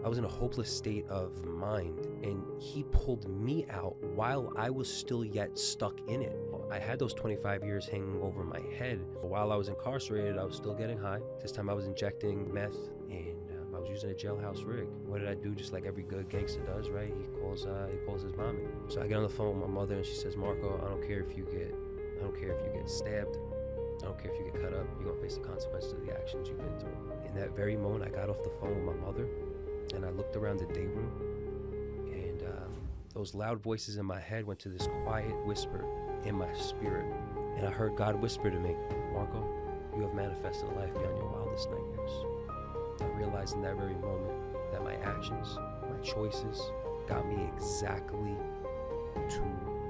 I was in a hopeless state of mind, and he pulled me out while I was still yet stuck in it. I had those 25 years hanging over my head. While I was incarcerated, I was still getting high. This time I was injecting meth, and I was using a jailhouse rig. What did I do? Just like every good gangster does, right? He calls his mommy. So I get on the phone with my mother, and she says, "Marco, I don't care if you get stabbed. I don't care if you get cut up. You're gonna face the consequences of the actions you've been through." In that very moment, I got off the phone with my mother, and I looked around the day room, and those loud voices in my head went to this quiet whisper in my spirit. And I heard God whisper to me, "Marco, you have manifested a life beyond your wildest nightmares." I realized in that very moment that my actions, my choices, got me exactly to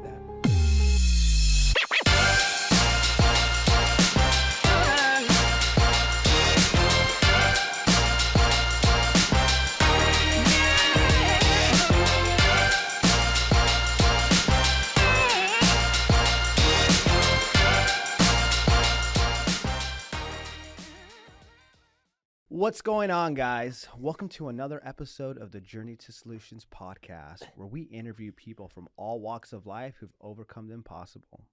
that. What's going on, guys? Welcome to another episode of the Journey to Solutions podcast, where we interview people from all walks of life who've overcome the impossible.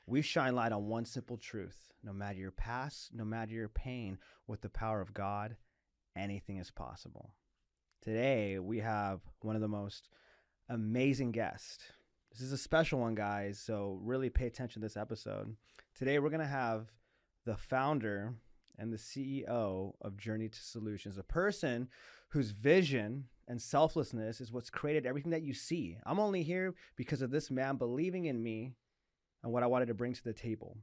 We shine light on one simple truth: no matter your past, no matter your pain, with the power of God, anything is possible. Today, we have one of the most amazing guests. This is a special one, guys, so really pay attention to this episode. Today, we're going to have the founder and the CEO of Journey to Solutions, a person whose vision and selflessness is what's created everything that you see. I'm only here because of this man believing in me and what I wanted to bring to the table.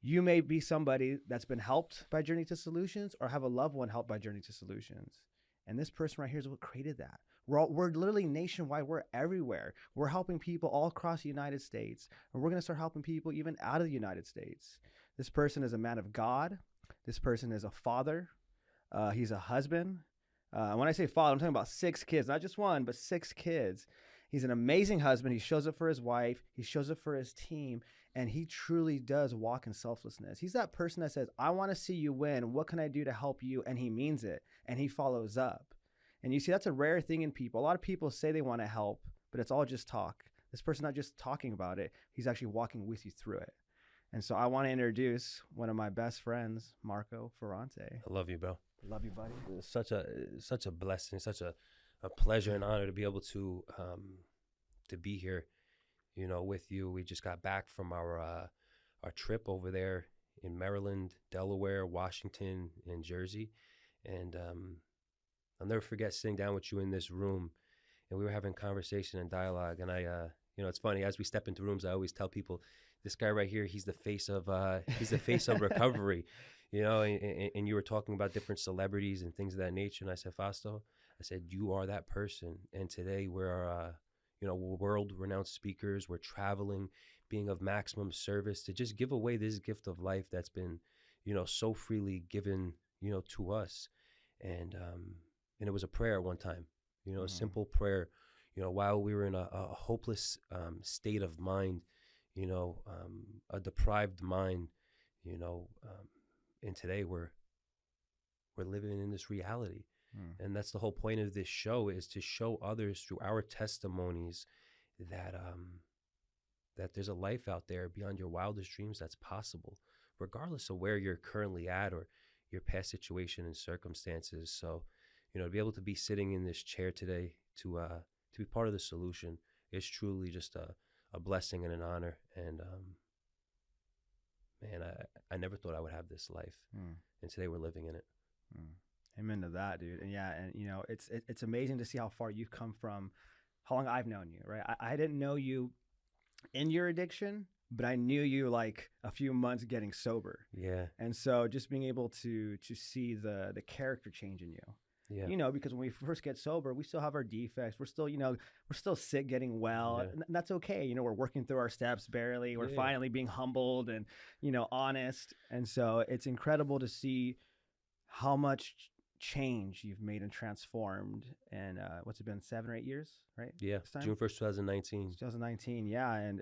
You may be somebody that's been helped by Journey to Solutions or have a loved one helped by Journey to Solutions. And this person right here is what created that. We're literally nationwide. We're everywhere. We're helping people all across the United States. And we're going to start helping people even out of the United States. This person is a man of God. This person is a father. He's a husband. When I say father, I'm talking about 6 kids, not just one, but 6 kids. He's an amazing husband. He shows up for his wife. He shows up for his team. And he truly does walk in selflessness. He's that person that says, "I want to see you win. What can I do to help you?" And he means it. And he follows up. And you see, that's a rare thing in people. A lot of people say they want to help, but it's all just talk. This person's not just talking about it. He's actually walking with you through it. And so I want to introduce one of my best friends, Marco Ferrante. I love you, bro. Love you, buddy. It's such a blessing, such a pleasure and honor to be able to be here, with you. We just got back from our trip over there in Maryland, Delaware, Washington, and Jersey, and I'll never forget sitting down with you in this room, and we were having conversation and dialogue. And I, it's funny, as we step into rooms, I always tell people, this guy right here, he's the face of recovery, and you were talking about different celebrities and things of that nature. And I said, Fausto, you are that person. And today we're world-renowned speakers. We're traveling, being of maximum service to just give away this gift of life that's been, so freely given, to us. And it was a prayer at one time, a simple prayer, while we were in a hopeless state of mind, a deprived mind, and today we're living in this reality. And that's the whole point of this show, is to show others through our testimonies that there's a life out there beyond your wildest dreams that's possible, regardless of where you're currently at or your past situation and circumstances. So, to be able to be sitting in this chair today to be part of the solution is truly just a blessing and an honor. And man, I never thought I would have this life, and today we're living in it. Amen to that, dude. And yeah, and it's amazing to see how far you've come from how long I've known you, right? I didn't know you in your addiction, but I knew you like a few months getting sober. Yeah. And so just being able to see the character change in you. Yeah. Because when we first get sober, we still have our defects. We're still sick, getting well. Yeah. And that's okay. We're working through our steps barely. We're finally being humbled and, honest. And so it's incredible to see how much change you've made and transformed. And what's it been, 7 or 8 years, right? Yeah. June 1st, 2019. 2019. Yeah. And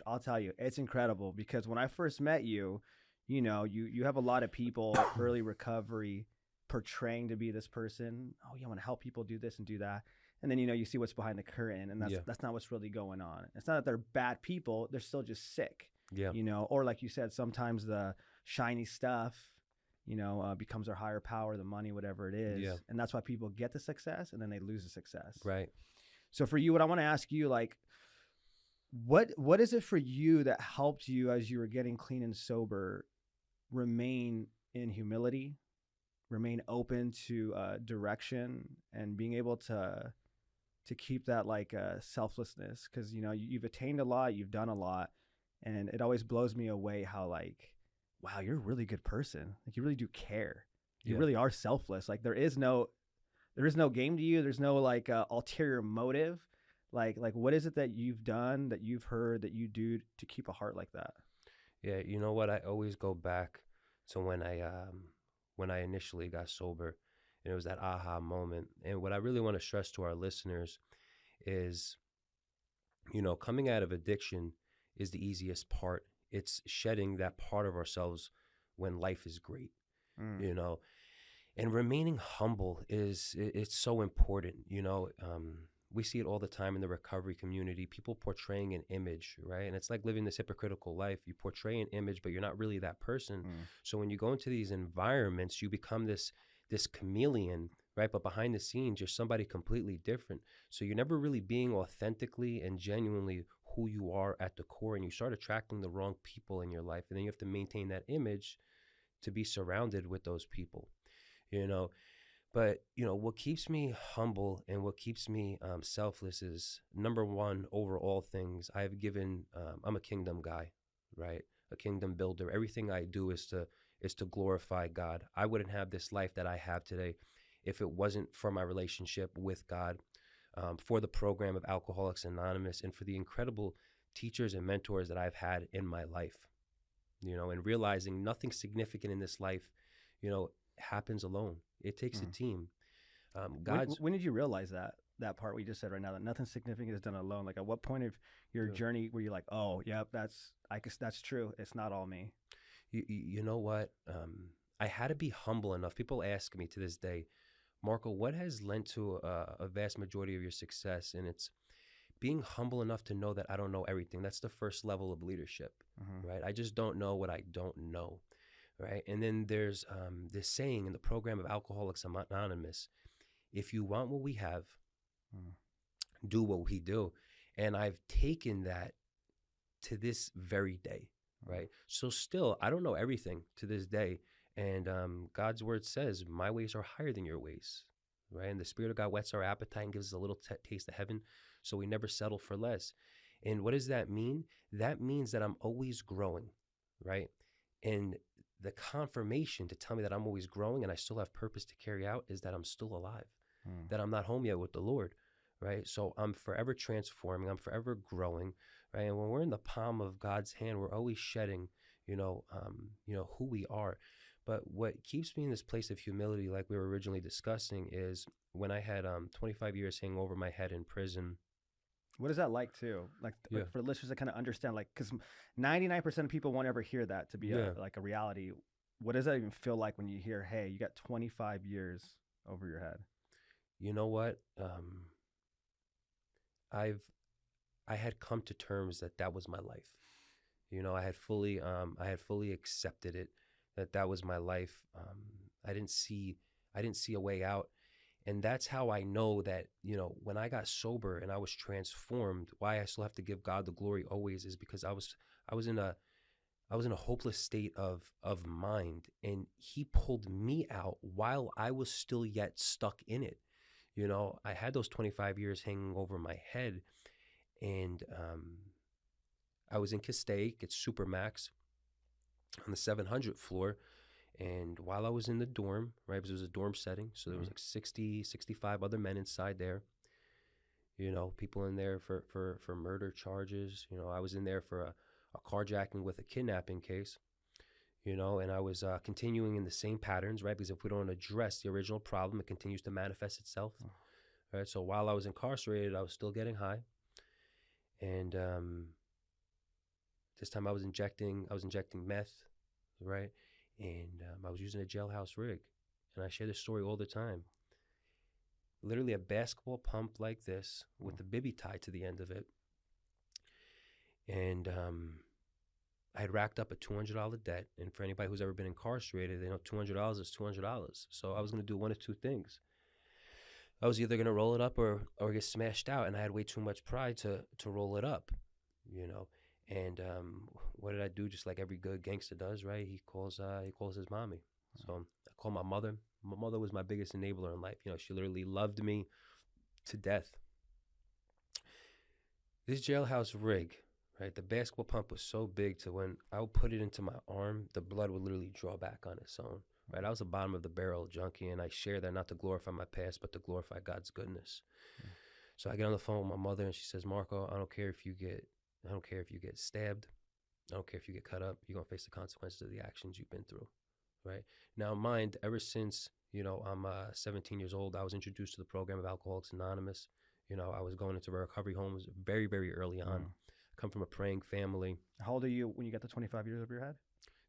I'll tell you, it's incredible because when I first met you, you have a lot of people, early recovery portraying to be this person. Oh, you want to help people do this and do that. And then, you see what's behind the curtain, and that's not what's really going on. It's not that they're bad people. They're still just sick, Yeah. Or like you said, sometimes the shiny stuff, becomes their higher power, the money, whatever it is. Yeah. And that's why people get the success and then they lose the success. Right. So for you, what I want to ask you, like, what is it for you that helped you as you were getting clean and sober, remain in humility, remain open to direction, and being able to keep that like selflessness? Because you've attained a lot, you've done a lot, and it always blows me away how like, wow, you're a really good person. Like you really do care. You really are selfless. Like there is no game to you. There's no like ulterior motive. Like what is it that you've done, that you've heard, that you do to keep a heart like that? Yeah, you know what? I always go back to when I initially got sober, and it was that aha moment. And what I really want to stress to our listeners is, coming out of addiction is the easiest part. It's shedding that part of ourselves when life is great, and remaining humble it's so important. We see it all the time in the recovery community, people portraying an image, right? And it's like living this hypocritical life. You portray an image, but you're not really that person. So when you go into these environments, you become this chameleon, right? But behind the scenes, you're somebody completely different. So you're never really being authentically and genuinely who you are at the core, and you start attracting the wrong people in your life. And then you have to maintain that image to be surrounded with those people, But, what keeps me humble and what keeps me selfless is, number one, over all things, I'm a kingdom guy, right? A kingdom builder. Everything I do is to glorify God. I wouldn't have this life that I have today if it wasn't for my relationship with God, for the program of Alcoholics Anonymous, and for the incredible teachers and mentors that I've had in my life, and realizing nothing significant in this life, happens alone. It takes a team. When did you realize that part we just said right now, that nothing significant is done alone? Like at what point of your journey were you like, oh, yeah, I guess that's true. It's not all me. You know what? I had to be humble enough. People ask me to this day, Marco, what has lent to a vast majority of your success? And it's being humble enough to know that I don't know everything. That's the first level of leadership, right? I just don't know what I don't know, right? And then there's this saying in the program of Alcoholics Anonymous, if you want what we have, do what we do. And I've taken that to this very day, right? So still, I don't know everything to this day. And God's word says, my ways are higher than your ways, right? And the Spirit of God whets our appetite and gives us a little taste of heaven, so we never settle for less. And what does that mean? That means that I'm always growing, right? And the confirmation to tell me that I'm always growing and I still have purpose to carry out is that I'm still alive, that I'm not home yet with the Lord, right? So I'm forever transforming, I'm forever growing, right? And when we're in the palm of God's hand, we're always shedding, who we are. But what keeps me in this place of humility, like we were originally discussing, is when I had 25 years hanging over my head in prison. What is that like too? Like for listeners to kind of understand, like, because 99% of people won't ever hear that to be a reality. What does that even feel like when you hear, hey, you got 25 years over your head? You know what? I had come to terms that was my life. I had fully accepted it, that was my life. I didn't see a way out. And that's how I know that, when I got sober and I was transformed, why I still have to give God the glory always is because I was in a hopeless state of mind, and he pulled me out while I was still yet stuck in it. I had those 25 years hanging over my head, and I was in Castaic at Supermax on the 700th floor. And while I was in the dorm, right, because it was a dorm setting, so there was like 60, 65 other men inside there, people in there for murder charges. I was in there for a carjacking with a kidnapping case, and I was continuing in the same patterns, right, because if we don't address the original problem, it continues to manifest itself, right? So while I was incarcerated, I was still getting high. And this time I was injecting meth, right? And I was using a jailhouse rig. and I share this story all the time. Literally a basketball pump like this with the bibby tied to the end of it. And I had racked up a $200 debt. And for anybody who's ever been incarcerated, they know $200 is $200. So I was going to do one of two things. I was either going to roll it up or get smashed out. And I had way too much pride to roll it up, you know. And what did I do? Just like every good gangster does, right? He calls his mommy. So I called my mother. My mother was my biggest enabler in life. You know, she literally loved me to death. This jailhouse rig, right? The basketball pump was so big to when I would put it into my arm, the blood would literally draw back on its own, right? I was a bottom of the barrel junkie, and I share that not to glorify my past, but to glorify God's goodness. So I get on the phone with my mother, and she says, Marco, I don't care if you get stabbed. I don't care if you get cut up. You're going to face the consequences of the actions you've been through, right? Now, mind, ever since, you know, I'm 17 years old, I was introduced to the program of Alcoholics Anonymous. You know, I was going into recovery homes very, very early on. Come from a praying family. How old are you when you got the 25 years over your head?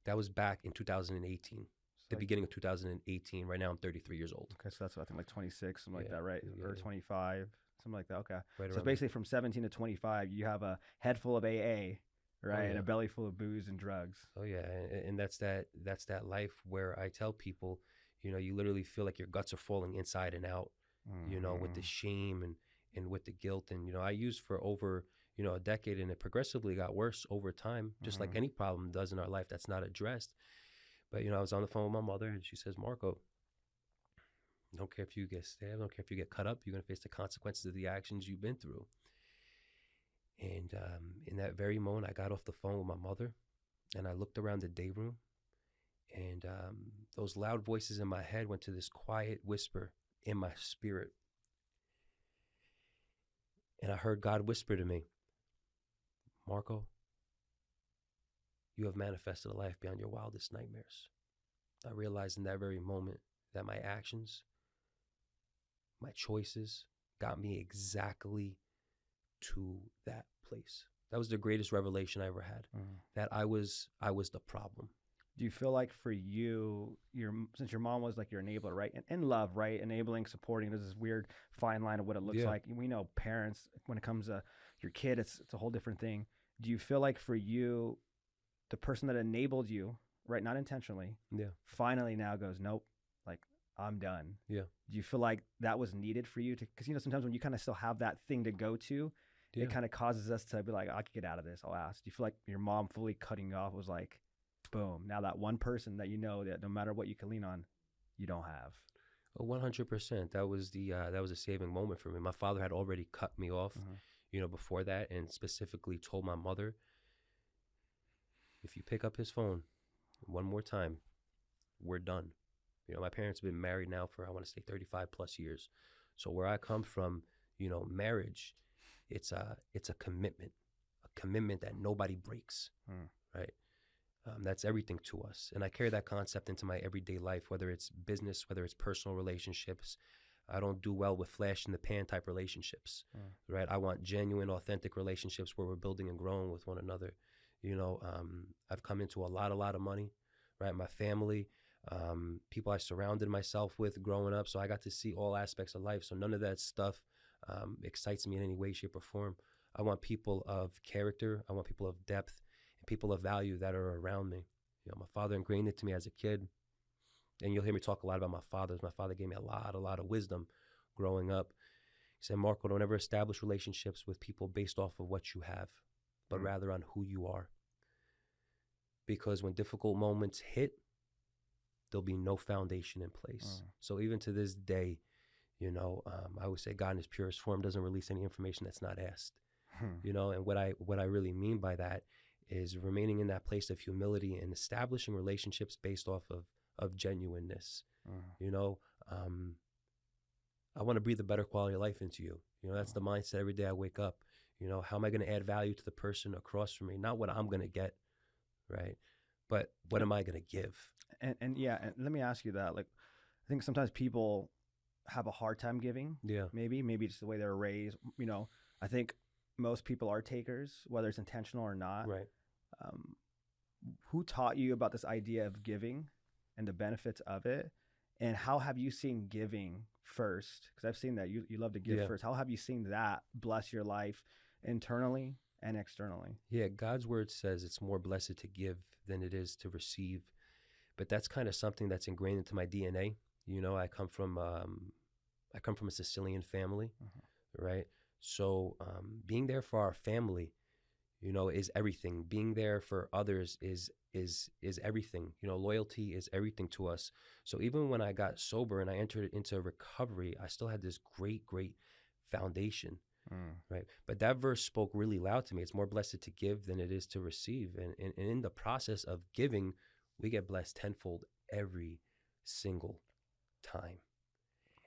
That was back in 2018, So the beginning of 2018. Right now, I'm 33 years old. Okay, so that's, I think, like 26, something like that, right? Or 25, something like that. Okay. Right, so basically from 17 to 25, you have a head full of AA, right? And a belly full of booze and drugs. Oh, yeah. And that's that life where I tell people, you know, you literally feel like your guts are falling inside and out, you know, with the shame and with the guilt. And, you know, I used for over, you know, a decade, and it progressively got worse over time, just like any problem does in our life that's not addressed. But, you know, I was on the phone with my mother, and she says, Marco, I don't care if you get stabbed, I don't care if you get cut up, you're going to face the consequences of the actions you've been through. And in that very moment, I got off the phone with my mother, and I looked around the day room, and those loud voices in my head went to this quiet whisper in my spirit. And I heard God whisper to me, Marco, you have manifested a life beyond your wildest nightmares. I realized in that very moment that my actions, my choices got me exactly to that place. That was the greatest revelation I ever had, that I was the problem. Do you feel like for you, since your mom was like your enabler, right? And love, right? Enabling, supporting, there's this weird fine line of what it looks like. We know parents, when it comes to your kid, it's a whole different thing. Do you feel like for you, the person that enabled you, right, not intentionally, finally now goes, nope, like I'm done? Yeah. Do you feel like that was needed for you to, because, you know, sometimes when you kind of still have that thing to go to, it kind of causes us to be like, I could get out of this, I'll ask. Do you feel like your mom fully cutting you off was like, boom, now that one person that you know that no matter what you can lean on, you don't have? 100%. That was a saving moment for me. My father had already cut me off, you know, before that, and specifically told my mother, if you pick up his phone one more time, we're done. You know, my parents have been married now for, I want to say, 35 plus years. So where I come from, you know, marriage, it's a commitment that nobody breaks, right? That's everything to us. And I carry that concept into my everyday life, whether it's business, whether it's personal relationships. I don't do well with flash in the pan type relationships, right? I want genuine, authentic relationships where we're building and growing with one another. You know, I've come into a lot of money, right? My family, people I surrounded myself with growing up. So I got to see all aspects of life. So none of that stuff excites me in any way, shape, or form. I want people of character. I want people of depth and people of value that are around me. You know, my father ingrained it to me as a kid. And you'll hear me talk a lot about my father. My father gave me a lot of wisdom growing up. He said, Marco, don't ever establish relationships with people based off of what you have, but rather on who you are. Because when difficult moments hit, there'll be no foundation in place. So even to this day, you know, I would say God in his purest form doesn't release any information that's not asked. You know, and what I really mean by that is remaining in that place of humility and establishing relationships based off of genuineness. You know, I want to breathe a better quality of life into you. You know, that's the mindset every day I wake up. You know, how am I going to add value to the person across from me? Not what I'm going to get, right? But what am I going to give? And yeah, and let me ask you that. Like, I think sometimes people have a hard time giving. Yeah. Maybe it's the way they're raised. You know, I think most people are takers, whether it's intentional or not. Right. Who taught you about this idea of giving and the benefits of it? And how have you seen giving first? Because I've seen that you love to give Yeah. first. How have you seen that bless your life internally and externally? Yeah, God's word says it's more blessed to give than it is to receive. But that's kind of something that's ingrained into my DNA. You know, I come from a Sicilian family, right? So being there for our family, you know, is everything. Being there for others is everything. You know, loyalty is everything to us. So even when I got sober and I entered into recovery, I still had this great foundation, right? But that verse spoke really loud to me. It's more blessed to give than it is to receive. And in the process of giving, we get blessed tenfold every single time.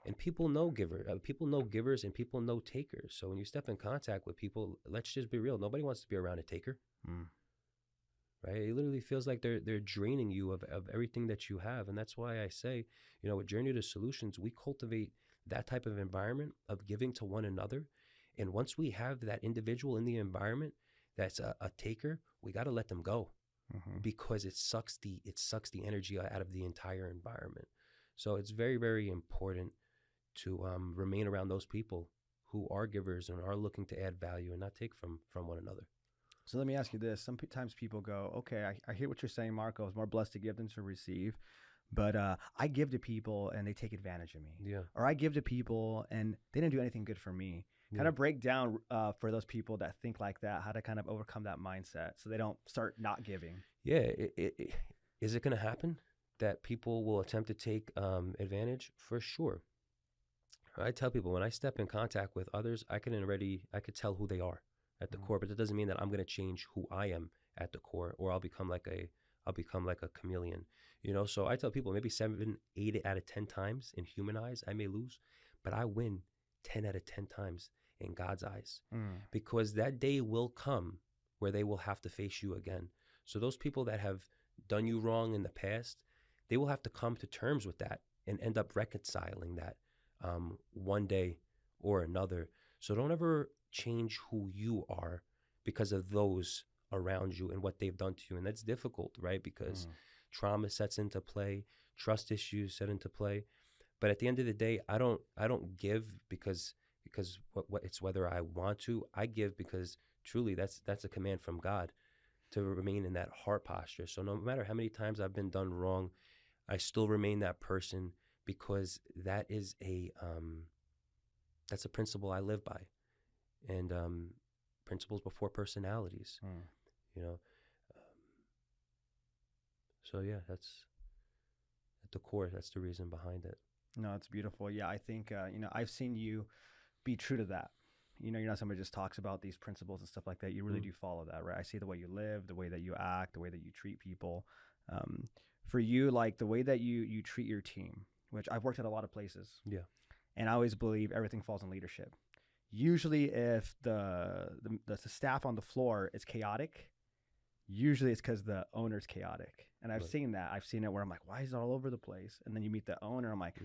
And people know people know givers, and people know takers. So when you step in contact with people, let's just be real. Nobody wants to be around a taker, right? It literally feels like they're draining you of everything that you have. And that's why I say, you know, with Journey to Solutions, we cultivate that type of environment of giving to one another. And once we have that individual in the environment that's a taker, we got to let them go, because it sucks the energy out of the entire environment. So it's very important to remain around those people who are givers and are looking to add value and not take from one another. So let me ask you this. Sometimes people go, okay, I hear what you're saying, Marco. It's more blessed to give than to receive. But I give to people and they take advantage of me. Yeah. Or I give to people and they didn't do anything good for me. Kind of break down for those people that think like that, how to kind of overcome that mindset so they don't start not giving. Yeah. Is it going to happen that people will attempt to take advantage? For sure. I tell people, when I step in contact with others, I could tell who they are at the core, but that doesn't mean that I'm going to change who I am at the core, or I'll become like a chameleon, you know? So I tell people, maybe 7, 8 out of 10 times in human eyes, I may lose, but I win 10 out of 10 times in God's eyes, because that day will come where they will have to face you again. So those people that have done you wrong in the past, they will have to come to terms with that and end up reconciling that one day or another. So don't ever change who you are because of those around you and what they've done to you. And that's difficult, right? Because trauma sets into play, trust issues set into play. But at the end of the day, I don't give because what it's whether I want to. I give because truly that's a command from God to remain in that heart posture. So no matter how many times I've been done wrong, I still remain that person, because that is that's a principle I live by, and principles before personalities, you know. So yeah, that's at the core. That's the reason behind it. No, it's beautiful. Yeah, I think I've seen you be true to that. You know, you're not somebody who just talks about these principles and stuff like that. You really do follow that, right? I see the way you live, the way that you act, the way that you treat people. For you, like the way that you treat your team, which I've worked at a lot of places. Yeah. And I always believe everything falls in leadership. Usually if the staff on the floor is chaotic, usually it's because the owner's chaotic. And I've seen that. I've seen it where I'm like, why is it all over the place? And then you meet the owner. I'm like,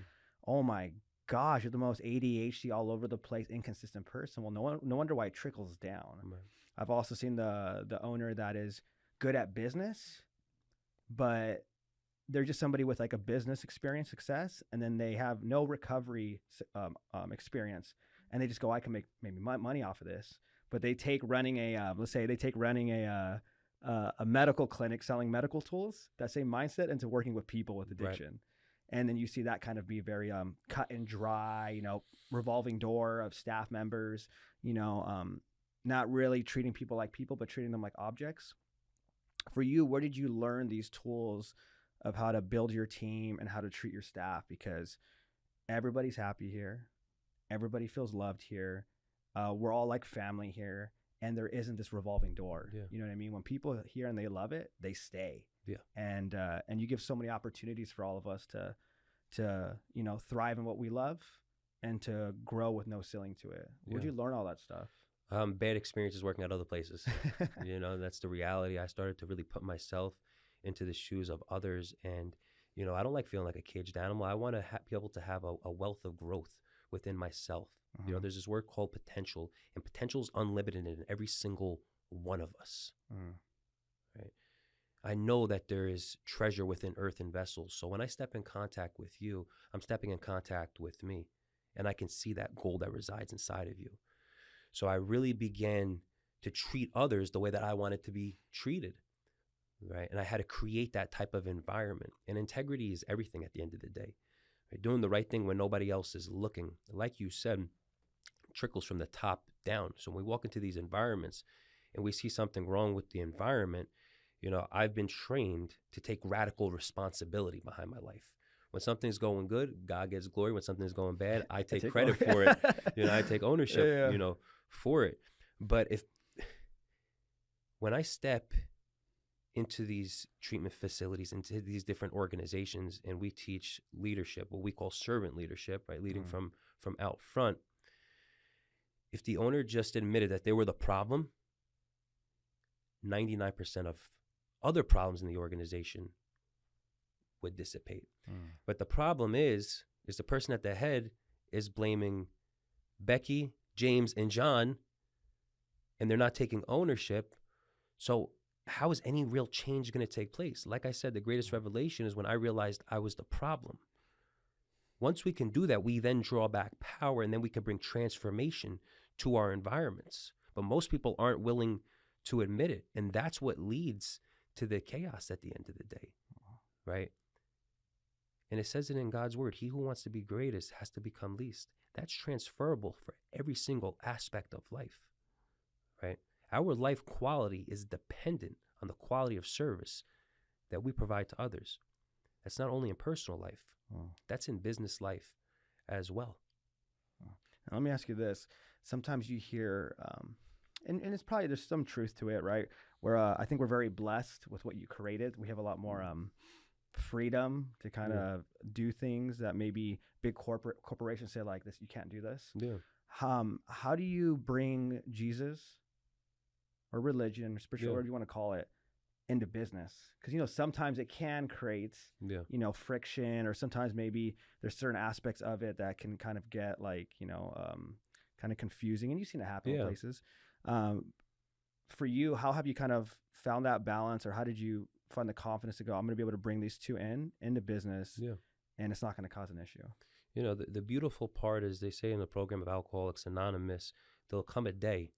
oh my gosh, you're the most ADHD all over the place, inconsistent person. Well, no wonder why it trickles down. Right. I've also seen the owner that is good at business, but they're just somebody with like a business experience, success, and then they have no recovery experience, and they just go, I can make maybe money off of this. But they take running a medical clinic selling medical tools, that same mindset, into working with people with addiction. Right. And then you see that kind of be very cut and dry, you know, revolving door of staff members, you know, not really treating people like people, but treating them like objects. For you, where did you learn these tools of how to build your team and how to treat your staff? Because everybody's happy here. Everybody feels loved here. We're all like family here. And there isn't this revolving door. Yeah. You know what I mean? When people are here and they love it, they stay. Yeah. And you give so many opportunities for all of us to you know, thrive in what we love and to grow with no ceiling to it. Where'd you learn all that stuff? Bad experiences working at other places. You know, that's the reality. I started to really put myself into the shoes of others. And, you know, I don't like feeling like a caged animal. I want to be able to have a wealth of growth within myself. You know, there's this word called potential, and potential is unlimited in every single one of us. Right? I know that there is treasure within earthen vessels. So when I step in contact with you, I'm stepping in contact with me, and I can see that gold that resides inside of you. So I really began to treat others the way that I wanted to be treated, right? And I had to create that type of environment. And integrity is everything at the end of the day, right? Doing the right thing when nobody else is looking. Like you said, trickles from the top down. So when we walk into these environments and we see something wrong with the environment, I've been trained to take radical responsibility behind my life. When something's going good, God gets glory. When something's going bad, I take credit for it. I take ownership, for it. But when I step into these treatment facilities, into these different organizations, and we teach leadership, what we call servant leadership, right? Leading from out front. If the owner just admitted that they were the problem, 99% of other problems in the organization would dissipate. But the problem is the person at the head is blaming Becky, James, and John, and they're not taking ownership. So how is any real change going to take place? Like I said, the greatest revelation is when I realized I was the problem. Once we can do that, we then draw back power, and then we can bring transformation to our environments. But most people aren't willing to admit it. And that's what leads to the chaos at the end of the day, right? And it says it in God's word, he who wants to be greatest has to become least. That's transferable for every single aspect of life, right? Our life quality is dependent on the quality of service that we provide to others. That's not only in personal life, that's in business life as well. Now, let me ask you this. Sometimes you hear, and it's probably, there's some truth to it, right? Where I think we're very blessed with what you created. We have a lot more freedom to kind of do things that maybe big corporations say like this, you can't do this. Yeah. How do you bring Jesus or religion or spiritual, whatever you want to call it, into business? Because, sometimes it can create, friction, or sometimes maybe there's certain aspects of it that can kind of get like, kind of confusing. And you've seen it happen in places. For you, how have you kind of found that balance, or how did you find the confidence to go, I'm going to be able to bring these two into business, and it's not going to cause an issue? The beautiful part is, they say in the program of Alcoholics Anonymous, there'll come a day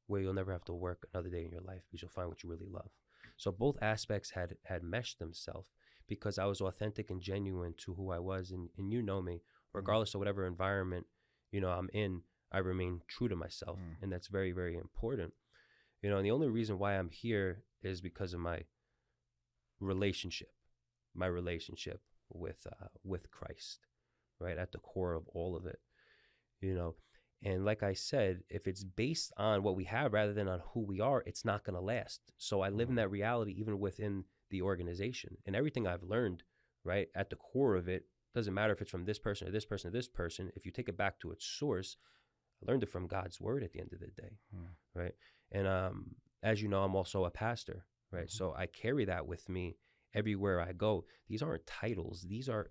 where you'll never have to work another day in your life because you'll find what you really love. So both aspects had meshed themselves because I was authentic and genuine to who I was. And me, regardless of whatever environment, I'm in, I remain true to myself. And that's very, very important. And the only reason why I'm here is because of my relationship with Christ, right? At the core of all of it, And like I said, if it's based on what we have rather than on who we are, it's not going to last. So I live in that reality even within the organization. And everything I've learned, right, at the core of it, doesn't matter if it's from this person or this person or this person. If you take it back to its source, I learned it from God's word at the end of the day, right? And as you know, I'm also a pastor, right? So I carry that with me everywhere I go. These aren't titles. These are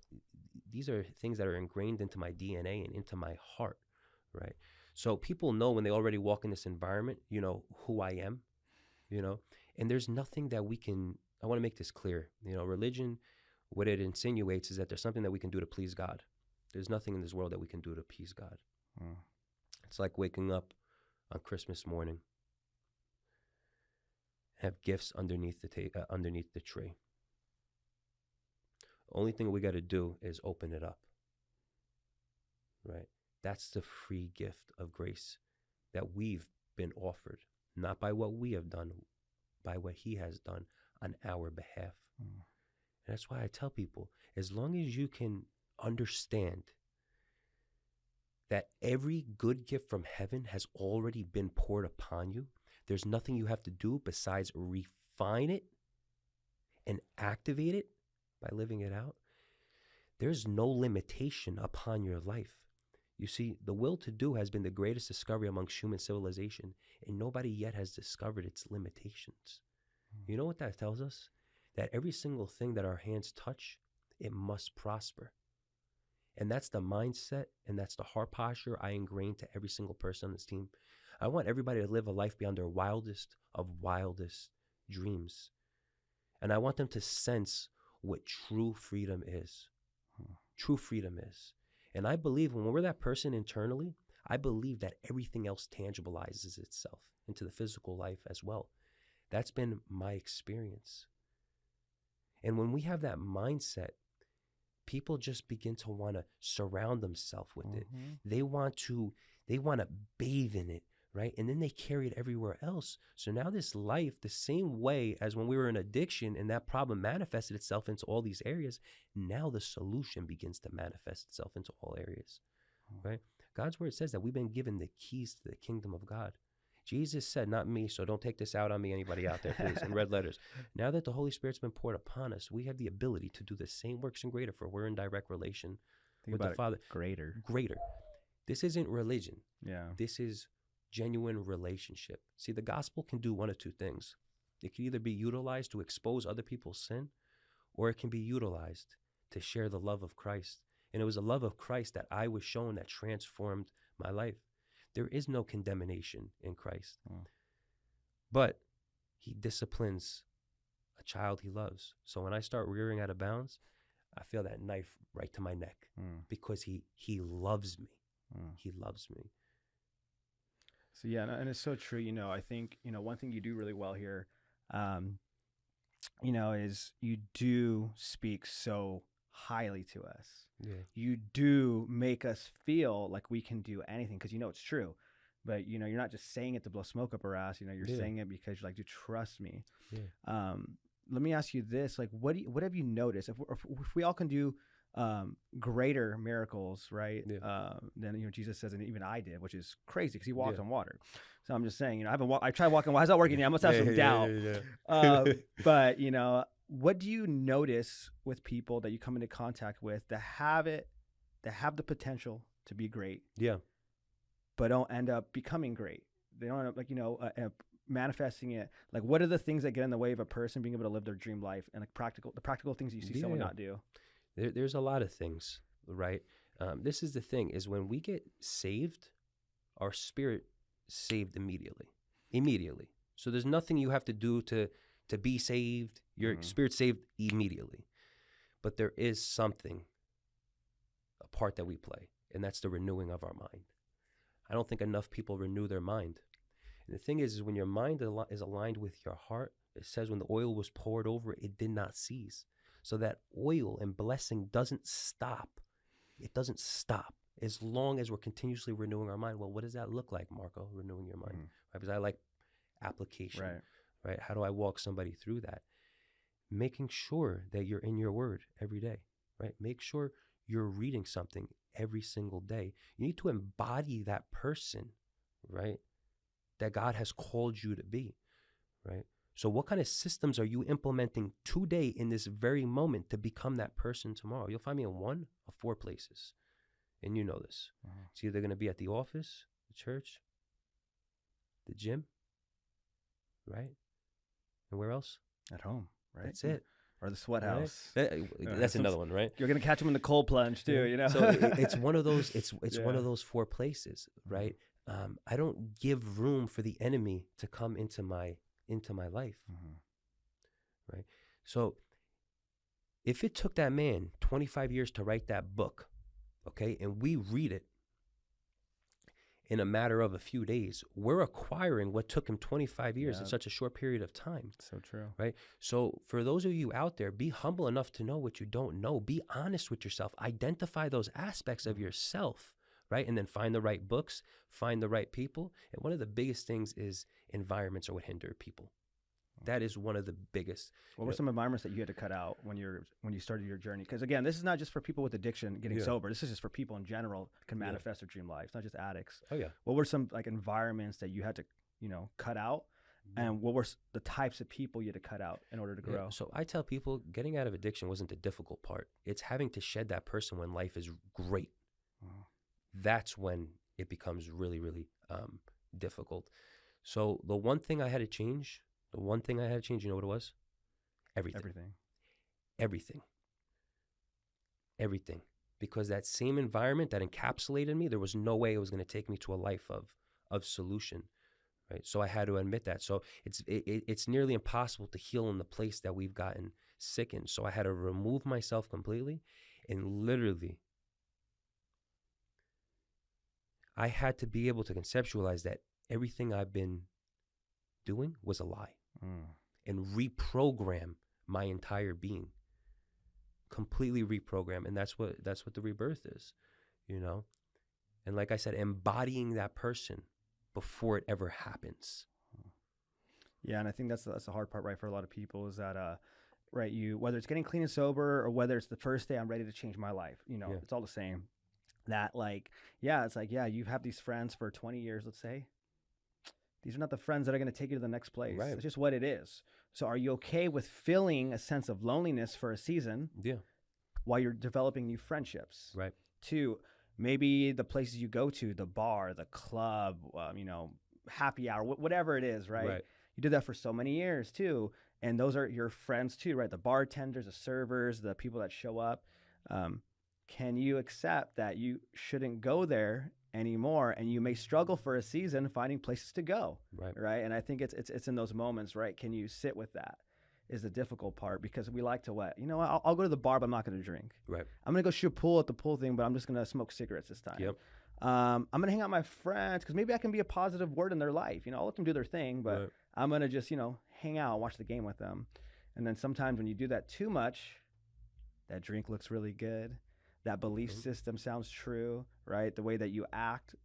things that are ingrained into my DNA and into my heart. Right. So people know when they already walk in this environment, who I am, and there's nothing that we can, I want to make this clear, religion, what it insinuates is that there's something that we can do to please God. There's nothing in this world that we can do to please God. It's like waking up on Christmas morning, have gifts underneath the tree. Only thing we got to do is open it up. Right. That's the free gift of grace that we've been offered, not by what we have done, by what he has done on our behalf. And that's why I tell people, as long as you can understand that every good gift from heaven has already been poured upon you, there's nothing you have to do besides refine it and activate it by living it out. There's no limitation upon your life. You see, the will to do has been the greatest discovery amongst human civilization, and nobody yet has discovered its limitations. You know what that tells us? That every single thing that our hands touch, it must prosper. And that's the mindset, and that's the heart posture I ingrain to every single person on this team. I want everybody to live a life beyond their wildest of wildest dreams. And I want them to sense what true freedom is. True freedom is. And I believe when we're that person internally, I believe that everything else tangibilizes itself into the physical life as well. That's been my experience. And when we have that mindset, people just begin to want to surround themselves with it. They want to bathe in it, right? And then they carry it everywhere else. So now this life, the same way as when we were in addiction and that problem manifested itself into all these areas, now the solution begins to manifest itself into all areas, right? God's word says that we've been given the keys to the kingdom of God. Jesus said, not me, so don't take this out on me, anybody out there, please, in red letters. Now that the Holy Spirit's been poured upon us, we have the ability to do the same works and greater, for we're in direct relation with the Father. Greater. This isn't religion. Yeah. This is genuine relationship. See, the gospel can do one of two things. It can either be utilized to expose other people's sin, or it can be utilized to share the love of Christ. And it was the love of Christ that I was shown that transformed my life. There is no condemnation in Christ. But he disciplines a child he loves. So when I start rearing out of bounds, I feel that knife right to my neck because he loves me. He loves me. So yeah, and it's so true. I think, one thing you do really well here, is you do speak so highly to us. Yeah. You do make us feel like we can do anything because it's true. But you're not just saying it to blow smoke up our ass. You're saying it because you're like, dude, trust me. Yeah. Let me ask you this: like, what have you noticed? If we all can do greater miracles, right? Yeah. Then Jesus says, and even I did, which is crazy because he walked on water. So I'm just saying, I tried walking. Why is that working? I must have some doubt. But what do you notice with people that you come into contact with that have the potential to be great? Yeah. But don't end up becoming great. They don't end up manifesting it. Like, what are the things that get in the way of a person being able to live their dream life, and the practical things that you see someone not do? There's a lot of things, right? This is the thing, is when we get saved, our spirit saved immediately. So there's nothing you have to do to be saved. Your spirit saved immediately. But there is something, a part that we play, and that's the renewing of our mind. I don't think enough people renew their mind. And the thing is when your mind is aligned with your heart, it says when the oil was poured over it did not cease. So that oil and blessing doesn't stop. It doesn't stop as long as we're continuously renewing our mind. Well, what does that look like, Marco, renewing your mind? Right? Because I like application, right? How do I walk somebody through that? Making sure that you're in your word every day, right? Make sure you're reading something every single day. You need to embody that person, right, that God has called you to be, right? So what kind of systems are you implementing today in this very moment to become that person tomorrow? You'll find me in one of 4 places, and you know this. It's either going to be at the office, the church, the gym, right? And where else? At home, right? That's it. Or the sweat house. That's another one, right? You're gonna catch them in the cold plunge too, So it's one of those. It's one of those 4 places, right? I don't give room for the enemy to come into my life, right? So if it took that man 25 years to write that book, okay, and we read it in a matter of a few days, we're acquiring what took him 25 years in such a short period of time. So true. Right? So for those of you out there, be humble enough to know what you don't know. Be honest with yourself. Identify those aspects of yourself, right? And then find the right books, find the right people. And one of the biggest things is environments are what hinder people. That is one of the biggest. What were some environments that you had to cut out when you started your journey? Because again, this is not just for people with addiction getting sober. This is just for people in general can manifest their dream life. It's not just addicts. Oh yeah. What were some environments that you had to cut out, and what were the types of people you had to cut out in order to grow? So I tell people, getting out of addiction wasn't the difficult part. It's having to shed that person when life is great. That's when it becomes really, really difficult. So the one thing I had to change. You know what it was? Everything. Because that same environment that encapsulated me, there was no way it was going to take me to a life of solution, right? So I had to admit that. So it's nearly impossible to heal in the place that we've gotten sick in. So I had to remove myself completely, and literally I had to be able to conceptualize that everything I've been doing was a lie, and reprogram my entire being, completely reprogram. And that's what the rebirth is, you know? And like I said, embodying that person before it ever happens. Yeah, and I think that's the hard part, right, for a lot of people is that, right, you, whether it's getting clean and sober or whether it's the first day I'm ready to change my life, you know, it's all the same. That, like, yeah, it's like, yeah, you have these friends for 20 years, let's say. These are not the friends that are going to take you to the next place. Right. It's just what it is. So are you okay with feeling a sense of loneliness for a season? Yeah. While you're developing new friendships? Right. 2, maybe the places you go to, the bar, the club, you know, happy hour, whatever it is, right? You did that for so many years too. And those are your friends too, right? The bartenders, the servers, the people that show up. Can you accept that you shouldn't go there anymore, and you may struggle for a season finding places to go, right? And I think it's in those moments, right? Can you sit with that? Is the difficult part, because we like to what? You know, I'll go to the bar, but I'm not going to drink. Right. I'm going to go shoot pool at the pool thing, but I'm just going to smoke cigarettes this time. Yep. I'm going to hang out with my friends because maybe I can be a positive word in their life. You know, I'll let them do their thing, but I'm going to just, you know, hang out and watch the game with them. And then sometimes when you do that too much, that drink looks really good. That belief system sounds true, right? The way that you act,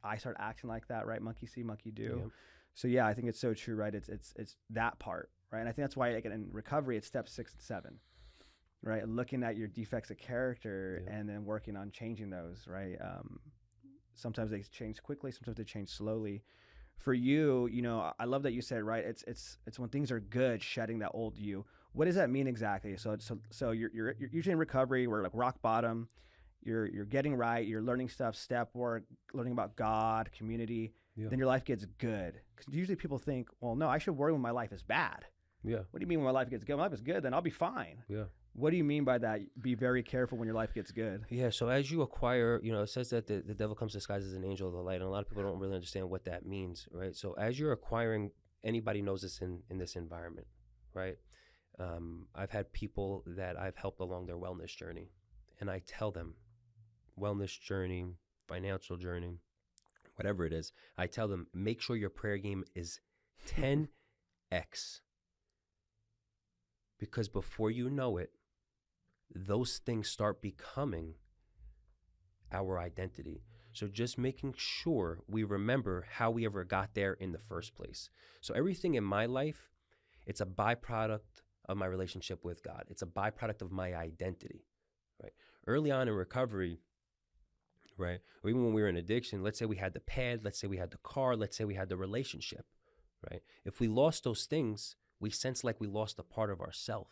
I start acting like that, right? Monkey see, monkey do. Yep. So yeah, I think it's so true, right? It's that part, right? And I think that's why, again, in recovery, it's steps 6 and 7, right? Looking at your defects of character and then working on changing those, right? Sometimes they change quickly, sometimes they change slowly. For you, you know, I love that you said, right? It's when things are good, shedding that old you. What does that mean exactly? So you're usually in recovery, we're like rock bottom. You're getting right. You're learning stuff, step work, learning about God, community. Then your life gets good. Because usually people think, well, no, I should worry when my life is bad. Yeah. What do you mean when my life gets good? When my life is good, then I'll be fine. Yeah. What do you mean by that? Be very careful when your life gets good. Yeah. So as you acquire, you know, it says that the devil comes disguised as an angel of the light, and a lot of people don't really understand what that means, right? So as you're acquiring, anybody knows this in this environment, right? I've had people that I've helped along their wellness journey, and I tell them, wellness journey, financial journey, whatever it is, I tell them, make sure your prayer game is 10x. Because before you know it, those things start becoming our identity. So just making sure we remember how we ever got there in the first place. So everything in my life, it's a byproduct of my relationship with God. It's a byproduct of my identity, right? Early on in recovery, right, or even when we were in addiction, let's say we had the pad, let's say we had the car, let's say we had the relationship, right? If we lost those things, we sense like we lost a part of ourself.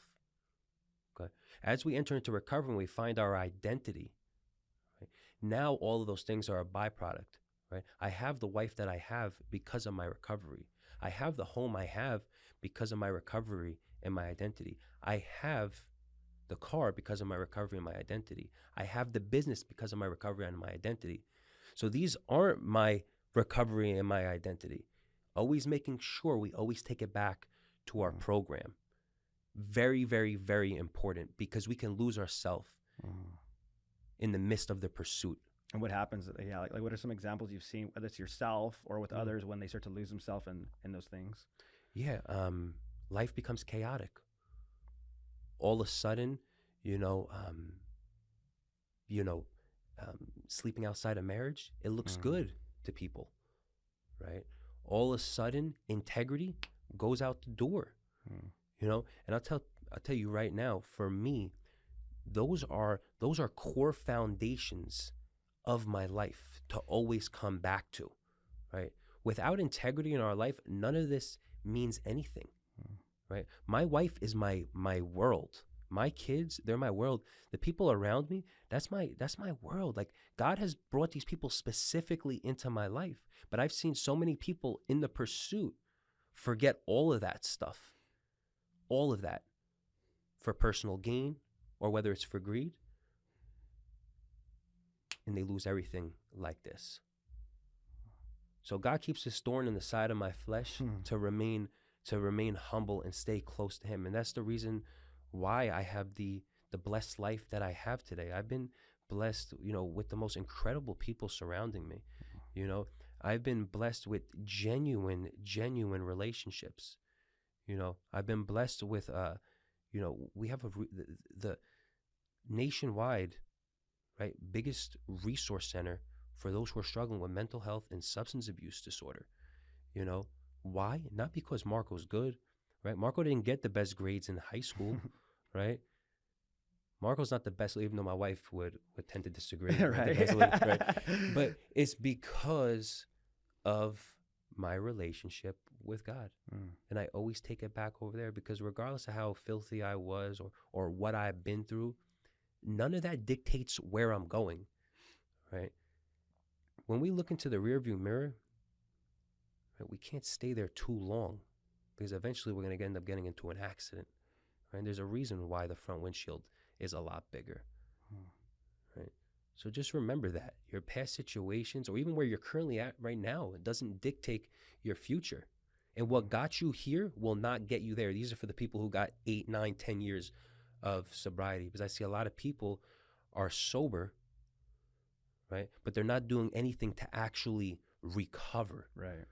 Okay. As we enter into recovery and we find our identity, right, now all of those things are a byproduct, right? I have the wife that I have because of my recovery. I have the home I have because of my recovery and my identity. I have the car because of my recovery and my identity. I have the business because of my recovery and my identity. So these aren't my recovery and my identity. Always making sure we always take it back to our program. Very, very, very important, because we can lose ourselves in the midst of the pursuit. And what happens? Yeah, like what are some examples you've seen, whether it's yourself or with others, when they start to lose themselves in those things? Yeah, life becomes chaotic. All of a sudden, sleeping outside of marriage, it looks good to people, right? All of a sudden, integrity goes out the door, you know. And I'll tell you right now, for me, those are core foundations of my life to always come back to, right? Without integrity in our life, none of this means anything, right? My wife is my world. My kids, they're my world. The people around me, that's my world. Like, God has brought these people specifically into my life, but I've seen so many people in the pursuit forget all of that stuff, all of that, for personal gain, or whether it's for greed, and they lose everything like this. So God keeps his thorn in the side of my flesh to remain humble and stay close to him. And that's the reason why I have the blessed life that I have today. I've been blessed, with the most incredible people surrounding me. I've been blessed with genuine relationships. I've been blessed with, we have the nationwide, right, biggest resource center for those who are struggling with mental health and substance abuse disorder. Why? Not because Marco's good, right? Marco didn't get the best grades in high school, right? Marco's not the best, even though my wife would tend to disagree. Right. Right? But it's because of my relationship with God. And I always take it back over there, because regardless of how filthy I was or what I've been through, none of that dictates where I'm going, right? When we look into the rearview mirror, right, we can't stay there too long, because eventually we're going to end up getting into an accident, right? There's a reason why the front windshield is a lot bigger, right? So just remember that your past situations, or even where you're currently at right now, it doesn't dictate your future. And what got you here will not get you there. These are for the people who got 8, 9, 10 years of sobriety, because I see a lot of people are sober, right? But they're not doing anything to actually recover. Right.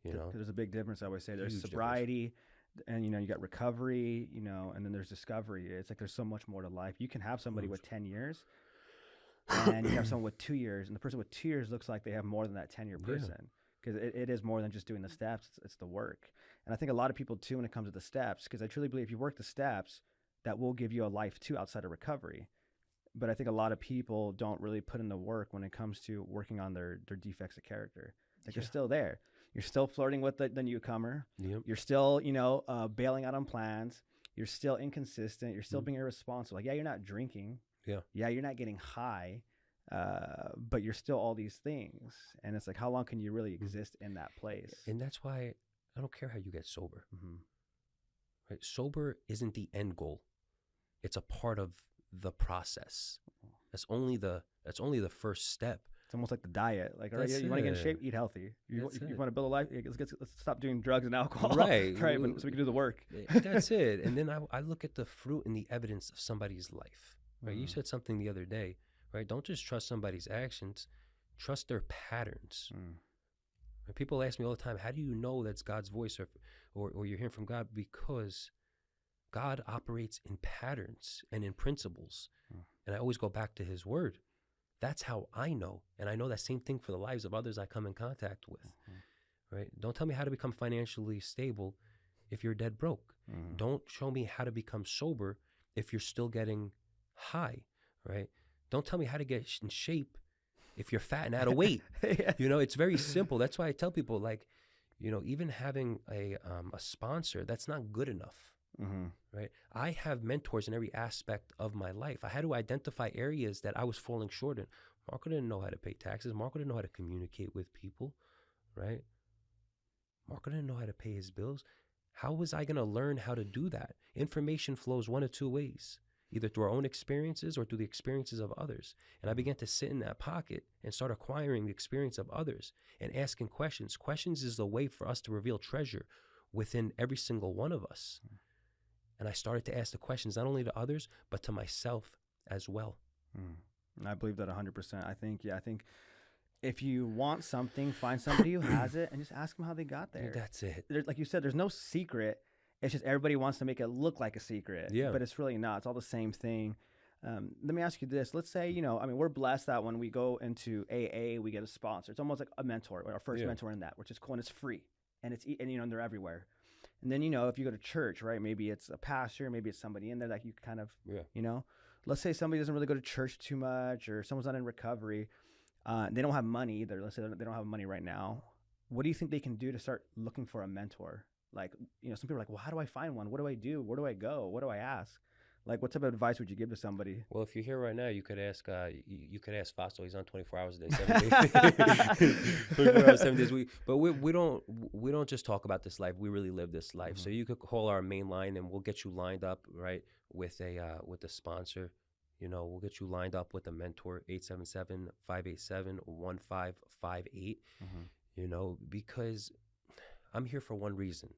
There's a big difference. I always say there's Huge sobriety, and you got recovery, and then there's discovery. It's like there's so much more to life. You can have somebody with 10 years, and you have someone with 2 years, and the person with 2 years looks like they have more than that 10-year person, because it is more than just doing the steps. It's the work. And I think a lot of people too, when it comes to the steps, because I truly believe if you work the steps, that will give you a life too outside of recovery. But I think a lot of people don't really put in the work when it comes to working on their defects of character. Like you're still there. You're still flirting with the newcomer. Yep. You're still, bailing out on plans. You're still inconsistent. You're still being irresponsible. Like, yeah, you're not drinking. Yeah, you're not getting high, but you're still all these things. And it's like, how long can you really exist in that place? And that's why I don't care how you get sober. Right? Sober isn't the end goal. It's a part of the process. That's only the first step. It's almost like the diet. Like, all right, you want to get in shape, eat healthy. You want to build a life, let's stop doing drugs and alcohol. Right. Right, so we can do the work. That's it. And then I look at the fruit and the evidence of somebody's life. Right. You said something the other day, right? Don't just trust somebody's actions, trust their patterns. Right? People ask me all the time, how do you know that's God's voice or you're hearing from God? Because God operates in patterns and in principles. And I always go back to his word. That's how I know. And I know that same thing for the lives of others I come in contact with, right? Don't tell me how to become financially stable if you're dead broke. Don't show me how to become sober if you're still getting high, right? Don't tell me how to get in shape if you're fat and out of weight. It's very simple. That's why I tell people, like, even having a sponsor, that's not good enough. Right? I have mentors in every aspect of my life. I had to identify areas that I was falling short in. Marco didn't know how to pay taxes. Marco didn't know how to communicate with people, right? Marco didn't know how to pay his bills. How was I going to learn how to do that? Information flows one of two ways, either through our own experiences or through the experiences of others. And I began to sit in that pocket and start acquiring the experience of others and asking questions. Questions is the way for us to reveal treasure within every single one of us. And I started to ask the questions, not only to others, but to myself as well. I believe that 100%. I think if you want something, find somebody who has it and just ask them how they got there. That's it. Like you said, there's no secret. It's just everybody wants to make it look like a secret. Yeah. But it's really not. It's all the same thing. Let me ask you this. Let's say, we're blessed that when we go into AA, we get a sponsor. It's almost like a mentor, our first mentor in that, which is cool, and it's free. And they're everywhere. And then, if you go to church, right, maybe it's a pastor, maybe it's somebody in there that you kind of, let's say somebody doesn't really go to church too much, or someone's not in recovery. They don't have money either. Let's say they don't have money right now. What do you think they can do to start looking for a mentor? Like, some people are like, well, how do I find one? What do I do? Where do I go? What do I ask? Like, what type of advice would you give to somebody? Well, if you're here right now, you could ask Fasto. He's on 24 hours a day, 7 days. 24 hours, 7 days a week. But we don't just talk about this life. We really live this life. So you could call our main line, and we'll get you lined up, right, with a sponsor. we'll get you lined up with a mentor, 877-587-1558, because I'm here for one reason,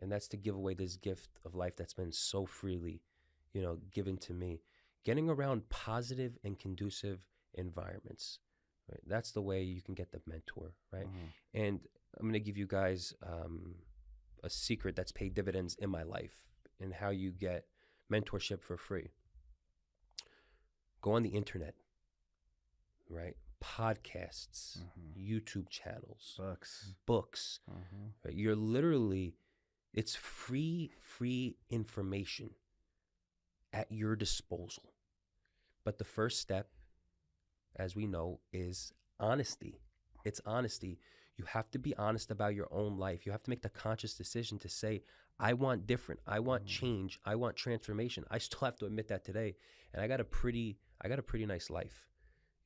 and that's to give away this gift of life that's been so freely, given to me. Getting around positive and conducive environments, right? That's the way you can get the mentor, right? And I'm going to give you guys a secret that's paid dividends in my life and how you get mentorship for free. Go on the internet, right? Podcasts, YouTube channels, books. Right? You're literally, it's free information at your disposal. But the first step, as we know, is honesty. It's honesty. You have to be honest about your own life. You have to make the conscious decision to say, I want different. I want change. I want transformation. I still have to admit that today. And I got a pretty nice life.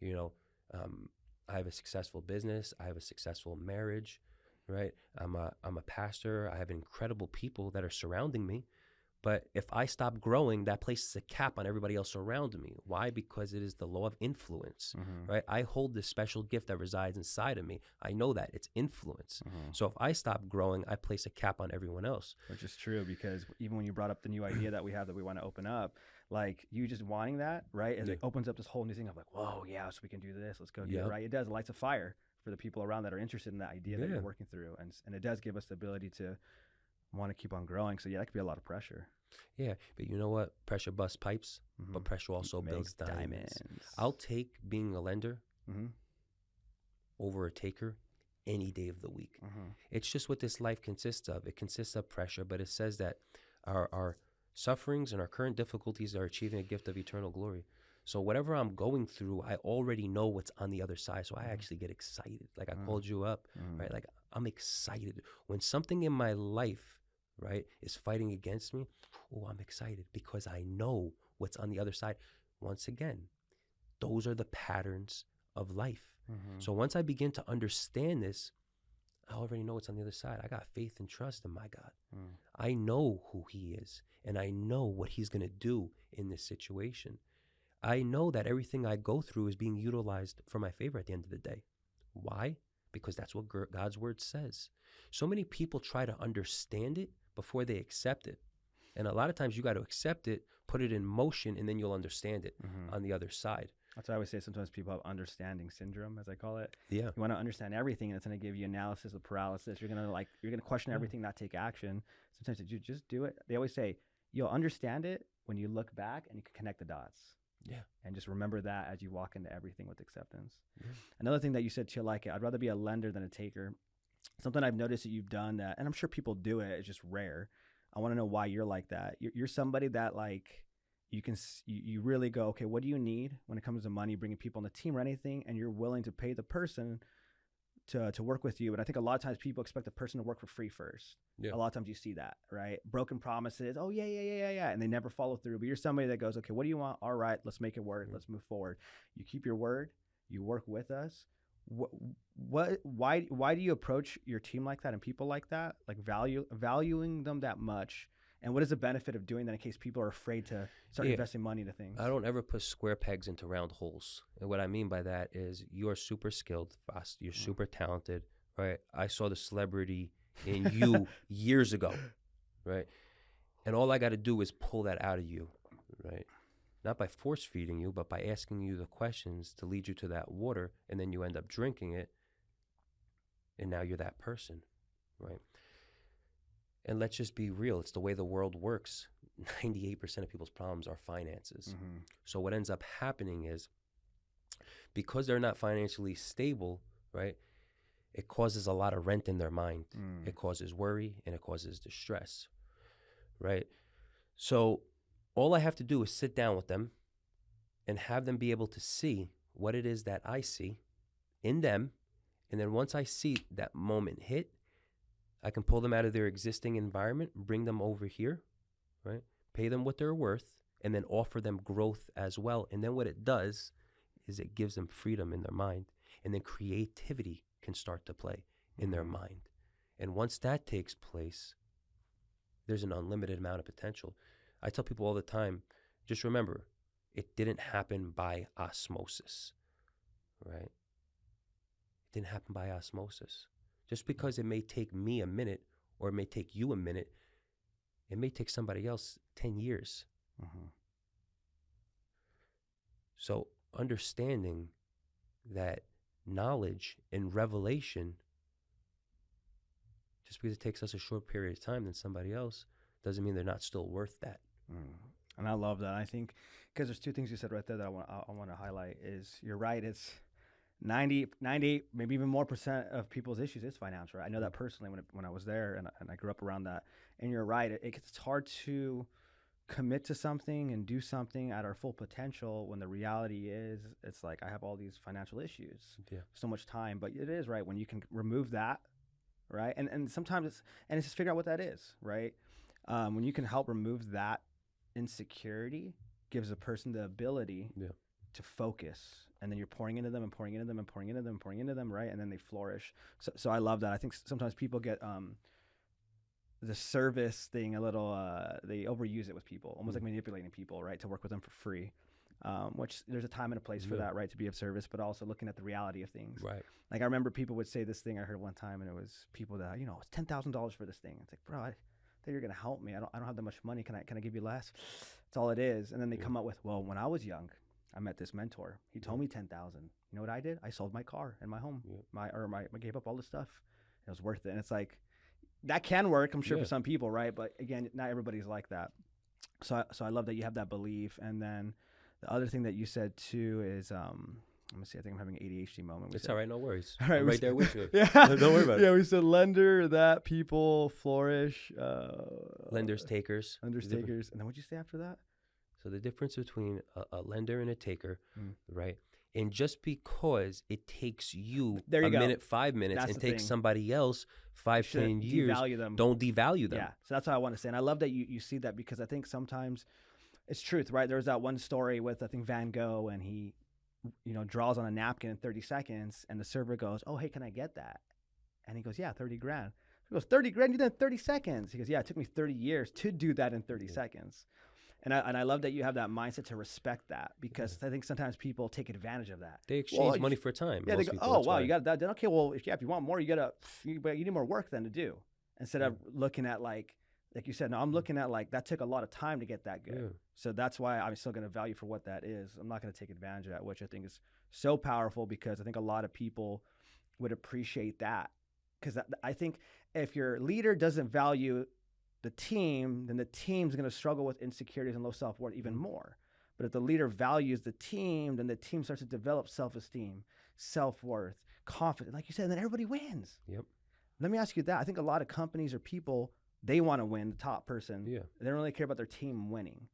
I have a successful business. I have a successful marriage, right? I'm a pastor. I have incredible people that are surrounding me. But if I stop growing, that places a cap on everybody else around me. Why? Because it is the law of influence, right? I hold this special gift that resides inside of me. I know that. It's influence. So if I stop growing, I place a cap on everyone else. Which is true, because even when you brought up the new idea that we have that we want to open up, like you just wanting that, right? It opens up this whole new thing of like, whoa, yeah, so we can do this. Let's go do it, right? It does. It lights a fire for the people around that are interested in that idea that you're working through. And it does give us the ability to want to keep on growing. So yeah, that could be a lot of pressure. Yeah, but you know what? Pressure busts pipes, but pressure also builds diamonds. I'll take being a lender over a taker any day of the week. It's just what this life consists of. It consists of pressure, but it says that our sufferings and our current difficulties are achieving a gift of eternal glory. So whatever I'm going through, I already know what's on the other side. So I actually get excited. Like I called you up, right? Like I'm excited. When something in my life, right, is fighting against me, I'm excited because I know what's on the other side. Once again, those are the patterns of life. So once I begin to understand this, I already know what's on the other side. I got faith and trust in my God. I know who he is, and I know what he's going to do in this situation. I know that everything I go through is being utilized for my favor at the end of the day. Why? Because that's what God's word says. So many people try to understand it before they accept it. And a lot of times you got to accept it, put it in motion, and then you'll understand it on the other side. That's why I always say sometimes people have understanding syndrome, as I call it. Yeah. You want to understand everything, and it's going to give you analysis of paralysis. You're going to question everything, not take action. Sometimes you just do it. They always say you'll understand it when you look back and you can connect the dots. Yeah. And just remember that as you walk into everything with acceptance. Another thing that you said too, like, I'd rather be a lender than a taker. Something I've noticed that you've done that, and I'm sure people do it, it's just rare. I want to know why you're like that. You're somebody that like you really go, okay, what do you need when it comes to money, bringing people on the team or anything, and you're willing to pay the person to work with you. And I think a lot of times people expect the person to work for free first. Yeah. A lot of times you see that, right? Broken promises. Oh yeah. And they never follow through. But you're somebody that goes, okay, what do you want? All right, let's make it work. Let's move forward. You keep your word. You work with us. Why do you approach your team like that and people like that, like valuing them that much? And what is the benefit of doing that in case people are afraid to start investing money into things? I don't ever put square pegs into round holes. And what I mean by that is you're super skilled, fast, you're super talented, right? I saw the celebrity in you years ago, right? And all I got to do is pull that out of you, right? Not by force feeding you, but by asking you the questions to lead you to that water, and then you end up drinking it, and now you're that person, right? And let's just be real. It's the way the world works. 98% of people's problems are finances. Mm-hmm. So what ends up happening is because they're not financially stable, right, it causes a lot of rent in their mind. It causes worry and it causes distress, right? So all I have to do is sit down with them and have them be able to see what it is that I see in them. And then once I see that moment hit, I can pull them out of their existing environment, bring them over here, right? Pay them what they're worth, and then offer them growth as well. And then what it does is it gives them freedom in their mind. And then creativity can start to play in their mind. And once that takes place, there's an unlimited amount of potential. I tell people all the time, just remember, it didn't happen by osmosis, right? It didn't happen by osmosis. Just because it may take me a minute or it may take you a minute, it may take somebody else 10 years. Mm-hmm. So understanding that knowledge and revelation, just because it takes us a short period of time than somebody else, doesn't mean they're not still worth that. And I love that. I think because there's two things you said right there that I want to highlight is you're right. It's 90, 98, maybe even more % of people's issues is financial. Right? I know that personally when I was there and I grew up around that. And you're right. It's hard to commit to something and do something at our full potential when the reality is it's like I have all these financial issues, so much time. But it is right when you can remove that, right? And sometimes it's just figure out what that is, right? When you can help remove that insecurity, gives a person the ability to focus, and then you're pouring into them and pouring into them and pouring into them and pouring into them, right? And then they flourish. So I love that. I think sometimes people get the service thing a little, they overuse it with people, almost like manipulating people, right? To work with them for free, which there's a time and a place for that, right? To be of service, but also looking at the reality of things. Right. Like I remember people would say this thing I heard one time, and it was people that, it's $10,000 for this thing. It's like, bro, I think you're going to help me. I don't have that much money. Can I give you less? That's all it is. And then they come up with, well, when I was young, I met this mentor. He told me 10,000. You know what I did? I sold my car and my home, I gave up all this stuff. It was worth it. And it's like, that can work, I'm sure, for some people, right? But again, not everybody's like that. So I love that you have that belief. And then the other thing that you said too is, let me see, I think I'm having an ADHD moment. It's all right, no worries. All right, I'm right there with you. Yeah, don't worry about it. Yeah, we said lender, that people flourish. Lenders, takers. Lenders, takers. And then what'd you say after that? So the difference between a lender and a taker, right? And just because it takes you a minute, 5 minutes, and takes somebody else 5, 10 years, devalue them. Don't devalue them. Yeah, so that's what I want to say. And I love that you see that, because I think sometimes it's truth, right? There was that one story with, I think, Van Gogh, and he, draws on a napkin in 30 seconds, and the server goes, oh, hey, can I get that? And he goes, yeah, 30 grand. He goes, 30 grand, you did it in 30 seconds. He goes, yeah, it took me 30 years to do that in 30 seconds. And I love that you have that mindset to respect that, because I think sometimes people take advantage of that. They exchange money for time. Yeah, they go, oh, wow, you got that. Then, okay, well, if you want more, you need more work then to do. Instead of looking at like you said, no, I'm looking at like that took a lot of time to get that good. Yeah. So that's why I'm still going to value for what that is. I'm not going to take advantage of that, which I think is so powerful, because I think a lot of people would appreciate that. Because I think if your leader doesn't value the team, then the team's going to struggle with insecurities and low self-worth even more. But if the leader values the team, then the team starts to develop self-esteem, self-worth, confidence. Like you said, then everybody wins. Yep. Let me ask you that. I think a lot of companies or people, they want to win, the top person. Yeah. They don't really care about their team winning.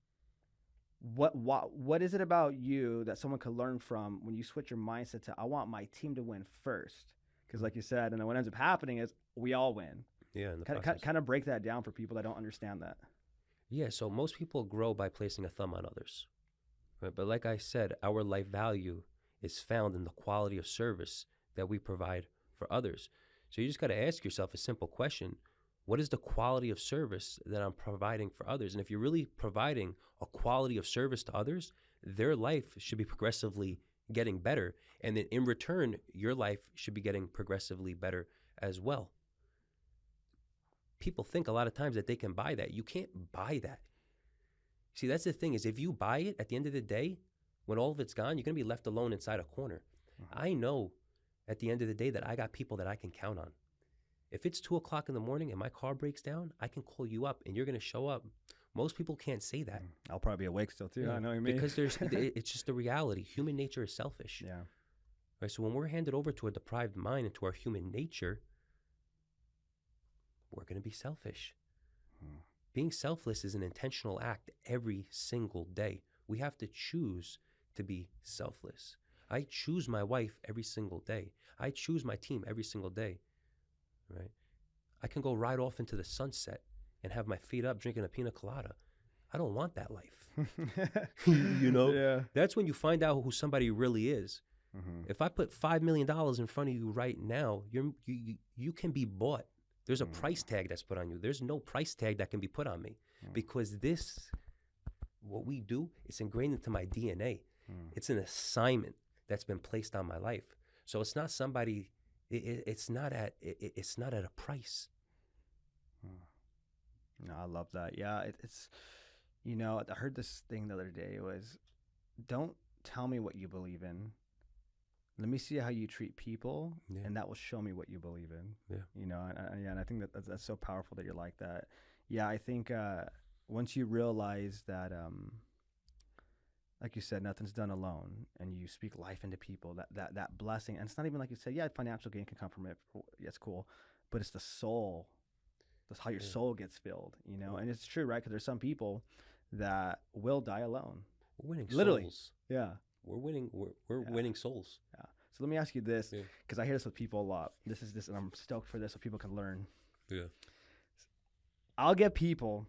What is it about you that someone could learn from when you switch your mindset to, I want my team to win first? Because like you said, and then what ends up happening is we all win. Yeah, kind of break that down for people that don't understand that. Yeah, so most people grow by placing a thumb on others, right? But like I said, our life value is found in the quality of service that we provide for others. So you just got to ask yourself a simple question: what is the quality of service that I'm providing for others? And if you're really providing a quality of service to others, their life should be progressively getting better, and then in return, your life should be getting progressively better as well. People think a lot of times that they can buy that. You can't buy that. See, that's the thing, is if you buy it, at the end of the day, when all of it's gone, you're going to be left alone inside a corner. I know at the end of the day that I got people that I can count on. If it's 2 o'clock in the morning and my car breaks down, I can call you up and you're going to show up. Most people can't say that. I'll probably be awake still too. Yeah, I know what you mean. Because it's just the reality. Human nature is selfish. Yeah. Right. So when we're handed over to a deprived mind and to our human nature, we're going to be selfish. Being selfless is an intentional act every single day. We have to choose to be selfless. I choose my wife every single day. I choose my team every single day. Right? I can go right off into the sunset and have my feet up drinking a pina colada. I don't want that life. Yeah. That's when you find out who somebody really is. If I put $5 million in front of you right now, you can be bought. There's a price tag that's put on you. There's no price tag that can be put on me, because this what we do, it's ingrained into my DNA. It's an assignment that's been placed on my life. So it's not somebody, it's not at a price. No, I love that. Yeah, it's, you know, I heard this thing the other day. It was, don't tell me what you believe in. Let me see how you treat people, Yeah. and that will show me what you believe in. Yeah. You know, and I think that's so powerful that you're like that. Yeah, I think once you realize that, like you said, nothing's done alone, and you speak life into people, that blessing, and it's not even like you said, yeah, financial gain can come from it. Yeah, it's cool, but it's the soul. That's how your soul gets filled, you know. And it's true, right? Because there's some people that will die alone. We're winning Literally. souls. Yeah. We're winning. We're winning souls. Yeah. So let me ask you this, because I hear this with people a lot. This, and I'm stoked for this so people can learn. Yeah. I'll get people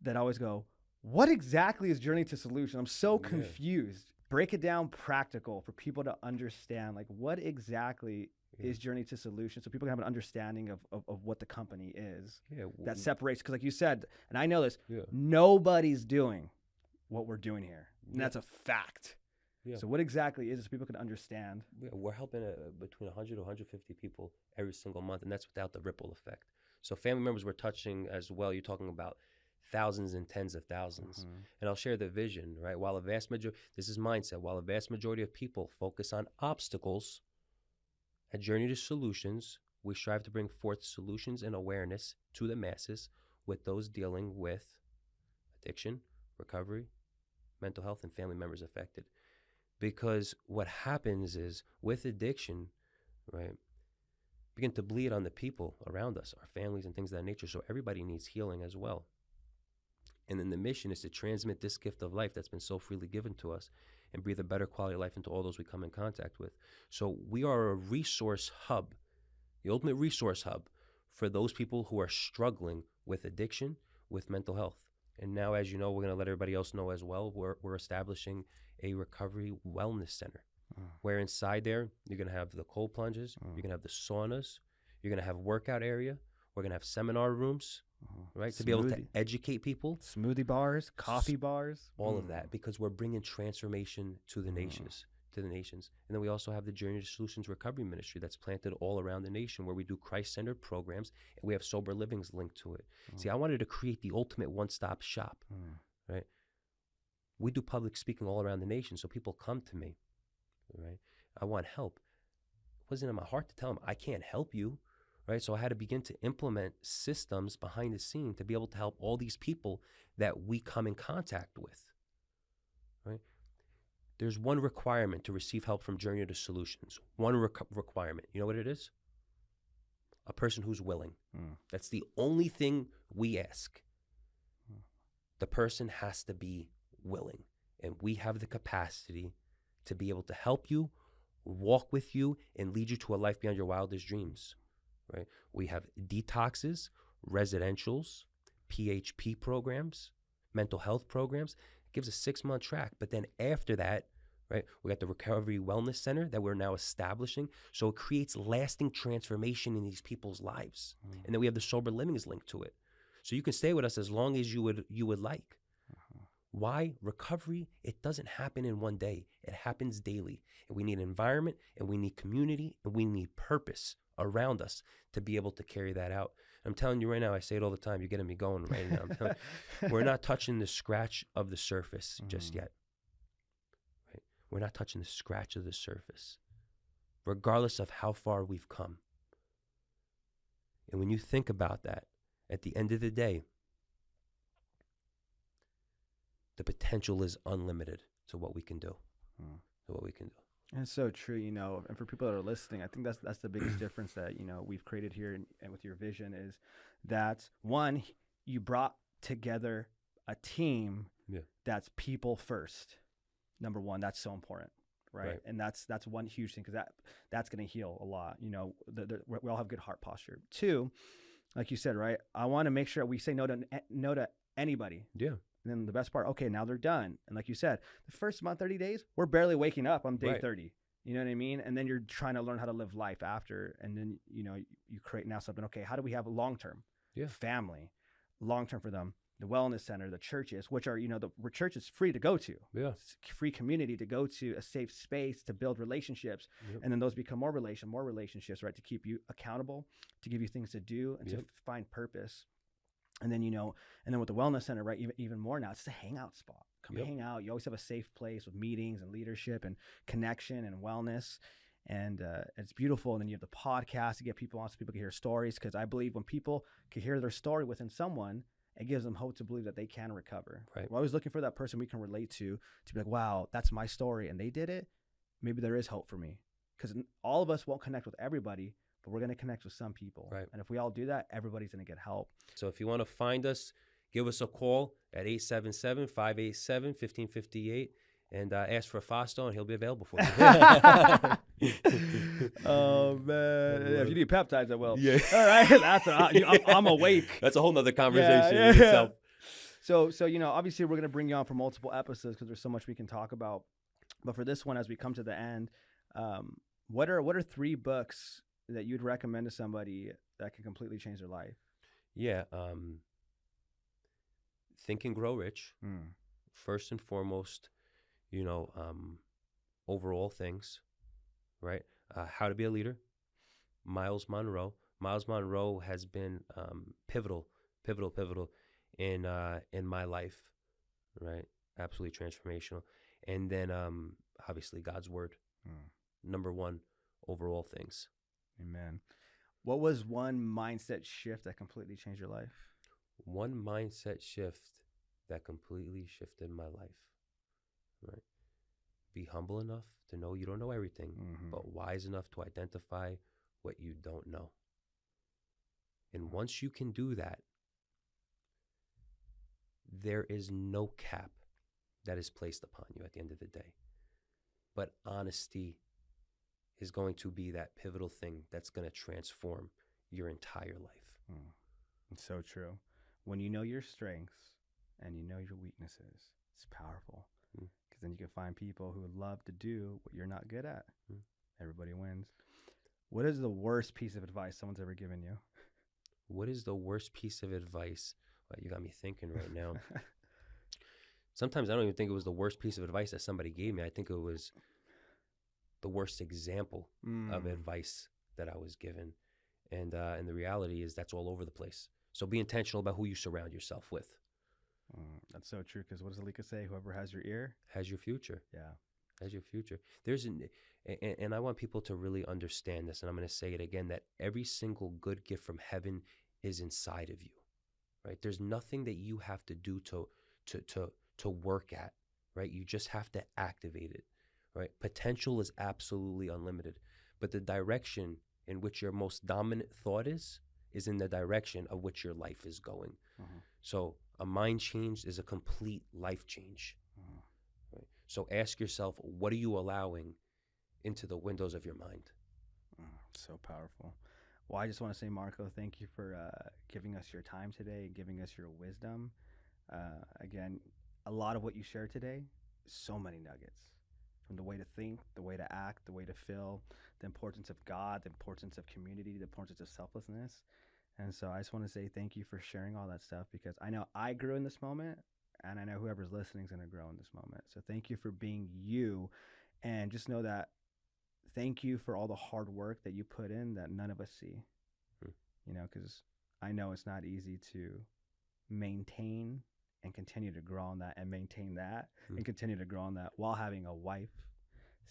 that always go, what exactly is Journey to Solution? I'm so confused. Break it down practical for people to understand, like, what exactly is Journey to Solution, so people can have an understanding of what the company is. Yeah. That separates, because like you said, and I know this, nobody's doing what we're doing here. And that's a fact. Yeah. So what exactly is it so people can understand? Yeah, we're helping between 100 to 150 people every single month, and that's without the ripple effect. So family members we're touching as well. You're talking about thousands and tens of thousands. And I'll share the vision, right? While a vast majority, this is mindset, while a vast majority of people focus on obstacles, at Journey to Solutions, we strive to bring forth solutions and awareness to the masses with those dealing with addiction, recovery, mental health, and family members affected. Because what happens is with addiction, right, begin to bleed on the people around us, our families and things of that nature. So everybody needs healing as well. And then the mission is to transmit this gift of life that's been so freely given to us and breathe a better quality of life into all those we come in contact with. So we are a resource hub, the ultimate resource hub for those people who are struggling with addiction, with mental health. And now, as you know, we're going to let everybody else know as well, we're establishing a recovery wellness center where inside there, you're going to have the cold plunges, you're going to have the saunas, you're going to have workout area, we're going to have seminar rooms, right, to be able to educate people. Smoothie bars, coffee bars. All of that, because we're bringing transformation to the nations. And then we also have the Journey to Solutions Recovery Ministry that's planted all around the nation, where we do Christ-centered programs, and we have sober livings linked to it. See, I wanted to create the ultimate one-stop shop, right? We do public speaking all around the nation, so people come to me, right? I want help. It wasn't in my heart to tell them, I can't help you, right? So I had to begin to implement systems behind the scene to be able to help all these people that we come in contact with, right? There's one requirement to receive help from Journey to Solutions. One requirement. You know what it is? A person who's willing. That's the only thing we ask. The person has to be willing. And we have the capacity to be able to help you, walk with you, and lead you to a life beyond your wildest dreams. Right? We have detoxes, residentials, PHP programs, mental health programs. Gives a 6-month track. But then after that, right, we got the Recovery Wellness Center that we're now establishing. So it creates lasting transformation in these people's lives. And then we have the sober livings linked to it. So you can stay with us as long as you would like. Why? Recovery, it doesn't happen in one day. It happens daily. And we need environment, and we need community, and we need purpose around us to be able to carry that out. I'm telling you right now, I say it all the time, you're getting me going right now. I'm telling you, we're not touching the scratch of the surface just yet. Right? We're not touching the scratch of the surface, regardless of how far we've come. And when you think about that, at the end of the day, the potential is unlimited to what we can do. And it's so true, you know, and for people that are listening, I think that's the biggest difference that, you know, we've created here and with your vision is that, one, you brought together a team that's people first. Number one, that's so important, right? And that's one huge thing, because that's going to heal a lot. You know, we all have good heart posture. Two, like you said, right, I want to make sure we say no to anybody. Yeah. And then the best part, okay, now they're done. And like you said, the first month, 30 days, we're barely waking up on day 30. You know what I mean? And then you're trying to learn how to live life after. And then, you know, you create now something, okay, how do we have a long-term family, long-term for them? the wellness center, the churches, which are, the church is free to go to. Yeah. It's a free community to go to, a safe space to build relationships. Yep. And then those become more relationships, right? To keep you accountable, to give you things to do, and Yep. to find purpose. And then, and then with the wellness center, right? Even more now, it's a hangout spot. Come Yep. hang out. You always have a safe place with meetings and leadership and connection and wellness. And it's beautiful. And then you have the podcast to get people on so people can hear stories. Because I believe when people can hear their story within someone, it gives them hope to believe that they can recover. Right. We're always looking for that person we can relate to be like, wow, that's my story. And they did it. Maybe there is hope for me. Because all of us won't connect with everybody, but we're going to connect with some people. Right. And if we all do that, everybody's going to get help. So if you want to find us, give us a call at 877-587-1558 and ask for Fasto, and he'll be available for you. Oh, man. If you need peptides, I will. Yeah. All right. I'm awake. That's a whole nother conversation Yeah. in itself. So obviously we're going to bring you on for multiple episodes because there's so much we can talk about. But for this one, as we come to the end, what are 3 books that you'd recommend to somebody that can completely change their life? Yeah. Think and Grow Rich. First and foremost, overall things, right? How to Be a Leader. Miles Monroe. Miles Monroe has been pivotal in my life, right? Absolutely transformational. And then obviously God's Word. Number 1, overall things. Amen. What was one mindset shift that completely changed your life? One mindset shift that completely shifted my life, right? Be humble enough to know you don't know everything, but wise enough to identify what you don't know. And once you can do that, there is no cap that is placed upon you at the end of the day. But honesty is going to be that pivotal thing that's going to transform your entire life. It's so true. When you know your strengths and you know your weaknesses, it's powerful. Because then you can find people who love to do what you're not good at. Everybody wins. What is the worst piece of advice someone's ever given you? What is the worst piece of advice? Well, you got me thinking right now. Sometimes I don't even think it was the worst piece of advice that somebody gave me. I think it was the worst example of advice that I was given. And the reality is that's all over the place. So be intentional about who you surround yourself with. That's so true. Because what does Alika say? Whoever has your ear has your future. Yeah. Has your future. And I want people to really understand this. And I'm going to say it again, that every single good gift from heaven is inside of you, right? There's nothing that you have to do to work at, right? You just have to activate it, right? Potential is absolutely unlimited, but the direction in which your most dominant thought is in the direction of which your life is going. So a mind change is a complete life change. Right? So ask yourself, what are you allowing into the windows of your mind? So powerful. Well, I just want to say, Marco, thank you for giving us your time today, giving us your wisdom. Again, a lot of what you shared today, so many nuggets. From the way to think, the way to act, the way to feel, the importance of God, the importance of community, the importance of selflessness. And so I just want to say thank you for sharing all that stuff, because I know I grew in this moment, and I know whoever's listening is going to grow in this moment. So thank you for being you, and just know that thank you for all the hard work that you put in that none of us see. Because I know it's not easy to maintain and continue to grow on that and maintain that and continue to grow on that while having a wife,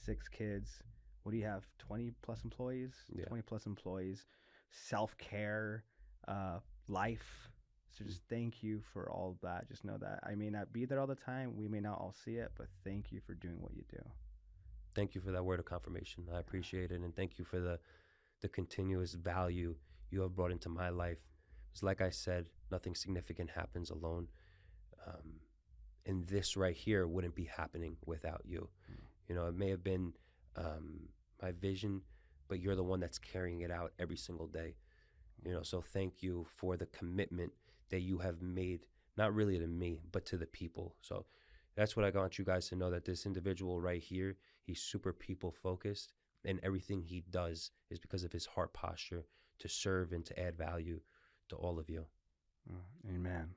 6 kids. What do you have? 20 plus employees? Yeah. 20 plus employees, self-care, life. So just thank you for all of that. Just know that I may not be there all the time. We may not all see it, but thank you for doing what you do. Thank you for that word of confirmation. I appreciate it. And thank you for the continuous value you have brought into my life. Because like I said, nothing significant happens alone. And this right here wouldn't be happening without you. It may have been my vision, but you're the one that's carrying it out every single day. So thank you for the commitment that you have made, not really to me, but to the people. So that's what I want you guys to know, that this individual right here, he's super people focused, and everything he does is because of his heart posture to serve and to add value to all of you. Amen.